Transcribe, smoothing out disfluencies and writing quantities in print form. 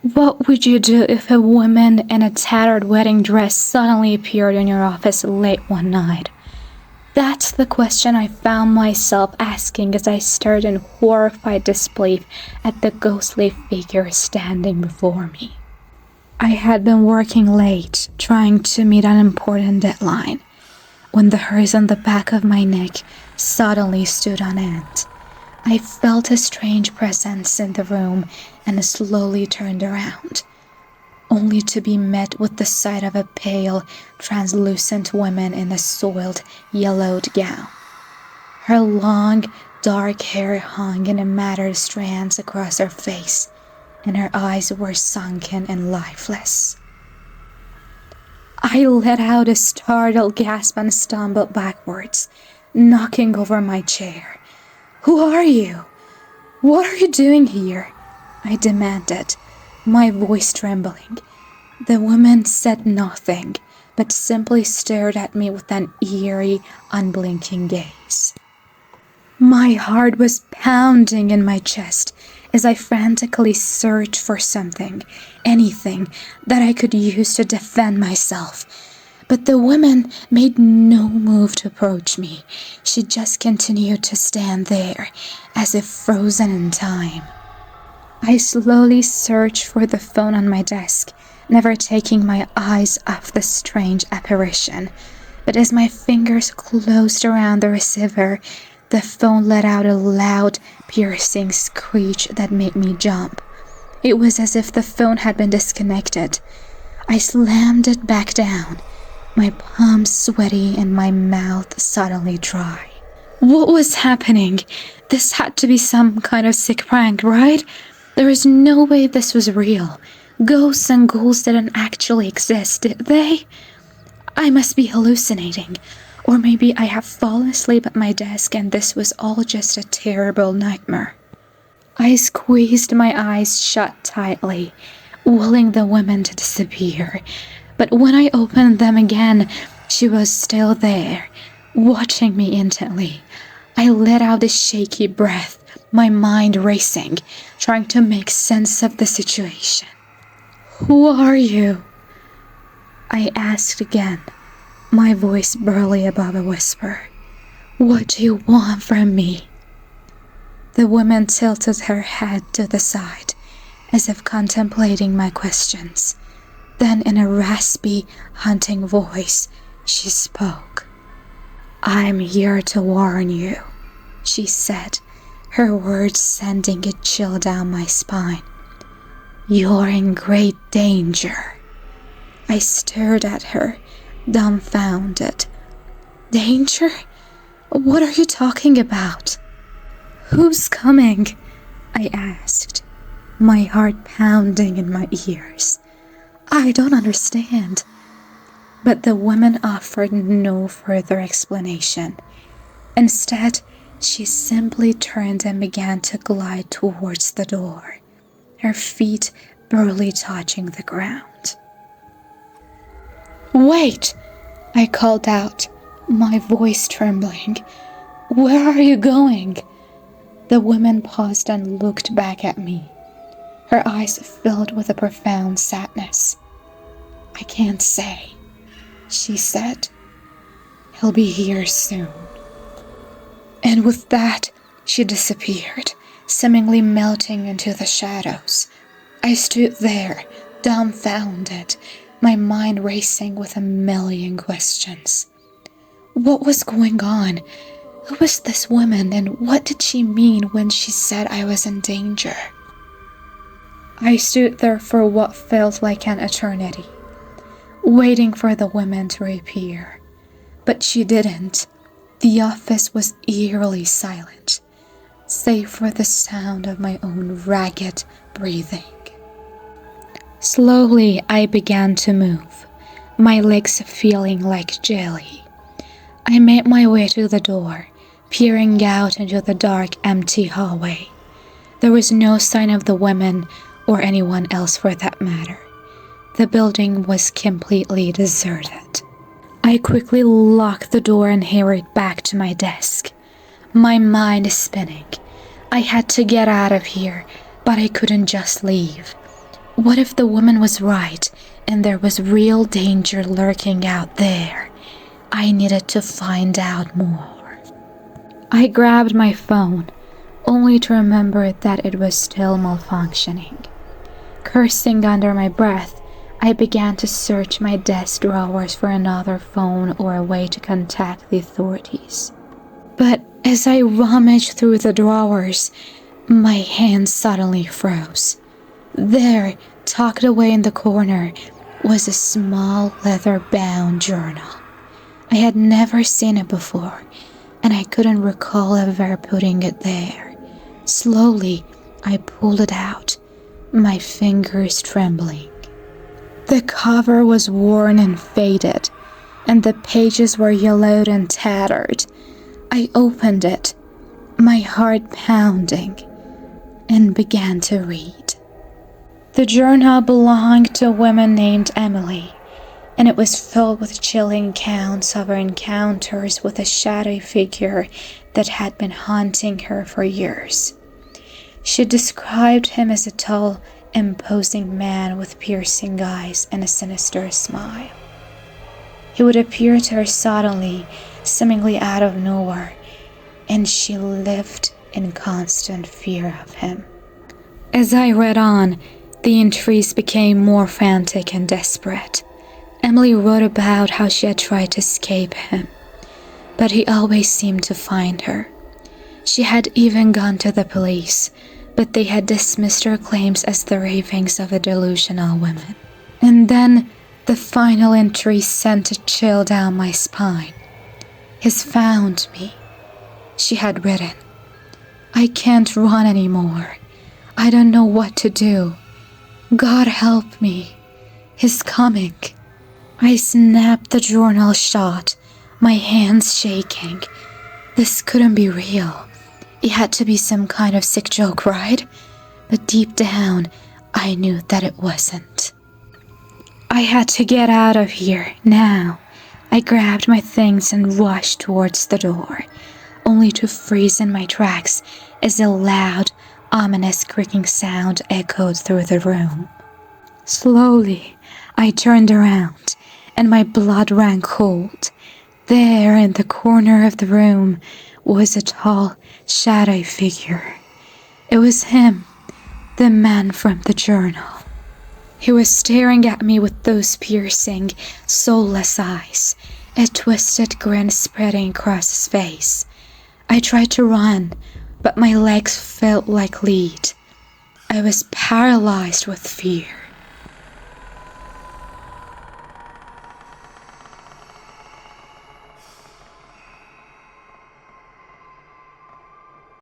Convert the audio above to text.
What would you do if a woman in a tattered wedding dress suddenly appeared in your office late one night? That's the question I found myself asking as I stared in horrified disbelief at the ghostly figure standing before me. I had been working late, trying to meet an important deadline, when the hairs on the back of my neck suddenly stood on end. I felt a strange presence in the room and slowly turned around, only to be met with the sight of a pale, translucent woman in a soiled, yellowed gown. Her long, dark hair hung in matted strands across her face, and her eyes were sunken and lifeless. I let out a startled gasp and stumbled backwards, knocking over my chair. "Who are you? What are you doing here?" I demanded, my voice trembling. The woman said nothing, but simply stared at me with an eerie, unblinking gaze. My heart was pounding in my chest as I frantically searched for something, anything that I could use to defend myself. But the woman made no move to approach me. She just continued to stand there, as if frozen in time. I slowly searched for the phone on my desk, never taking my eyes off the strange apparition. But as my fingers closed around the receiver, the phone let out a loud, piercing screech that made me jump. It was as if the phone had been disconnected. I slammed it back down, my palms sweaty and my mouth suddenly dry. What was happening? This had to be some kind of sick prank, right? There is no way this was real. Ghosts and ghouls didn't actually exist, did they? I must be hallucinating. Or maybe I have fallen asleep at my desk and this was all just a terrible nightmare. I squeezed my eyes shut tightly, willing the woman to disappear. But when I opened them again, she was still there, watching me intently. I let out a shaky breath, my mind racing, trying to make sense of the situation. "Who are you?" I asked again, my voice barely above a whisper. "What do you want from me?" The woman tilted her head to the side, as if contemplating my questions. Then in a raspy, haunting voice, she spoke. "I'm here to warn you," she said, her words sending a chill down my spine. "You're in great danger." I stared at her, dumbfounded. "Danger? What are you talking about?" "Who's coming?" I asked, my heart pounding in my ears. "I don't understand." But the woman offered no further explanation. Instead, she simply turned and began to glide towards the door, her feet barely touching the ground. "Wait!" I called out, my voice trembling. "Where are you going?" The woman paused and looked back at me, her eyes filled with a profound sadness. "I can't say," she said. "He'll be here soon." And with that, she disappeared, seemingly melting into the shadows. I stood there, dumbfounded, my mind racing with a million questions. What was going on? Who was this woman, and what did she mean when she said I was in danger? I stood there for what felt like an eternity, waiting for the woman to reappear. But she didn't. The office was eerily silent, save for the sound of my own ragged breathing. Slowly, I began to move, my legs feeling like jelly. I made my way to the door, peering out into the dark, empty hallway. There was no sign of the woman or anyone else for that matter. The building was completely deserted. I quickly locked the door and hurried back to my desk, my mind spinning. I had to get out of here, but I couldn't just leave. What if the woman was right and there was real danger lurking out there? I needed to find out more. I grabbed my phone, only to remember that it was still malfunctioning. Cursing under my breath, I began to search my desk drawers for another phone or a way to contact the authorities. But as I rummaged through the drawers, my hands suddenly froze. There, tucked away in the corner, was a small leather-bound journal. I had never seen it before, and I couldn't recall ever putting it there. Slowly, I pulled it out, my fingers trembling. The cover was worn and faded, and the pages were yellowed and tattered. I opened it, my heart pounding, and began to read. The journal belonged to a woman named Emily, and it was filled with chilling accounts of her encounters with a shadowy figure that had been haunting her for years. She described him as a tall, imposing man with piercing eyes and a sinister smile. He would appear to her suddenly, seemingly out of nowhere, and she lived in constant fear of him. As I read on, the entries became more frantic and desperate. Emily wrote about how she had tried to escape him, but he always seemed to find her. She had even gone to the police, but they had dismissed her claims as the ravings of a delusional woman. And then the final entry sent a chill down my spine. "He's found me," she had written. "I can't run anymore. I don't know what to do. God help me. He's coming." I snapped the journal shut, my hands shaking. This couldn't be real. It had to be some kind of sick joke, right? But deep down, I knew that it wasn't. I had to get out of here, now. I grabbed my things and rushed towards the door, only to freeze in my tracks as a loud, ominous creaking sound echoed through the room. Slowly, I turned around, and my blood ran cold. There, in the corner of the room, was a tall, shadowy figure. It was him, the man from the journal. He was staring at me with those piercing, soulless eyes, a twisted grin spreading across his face. I tried to run, but my legs felt like lead. I was paralyzed with fear.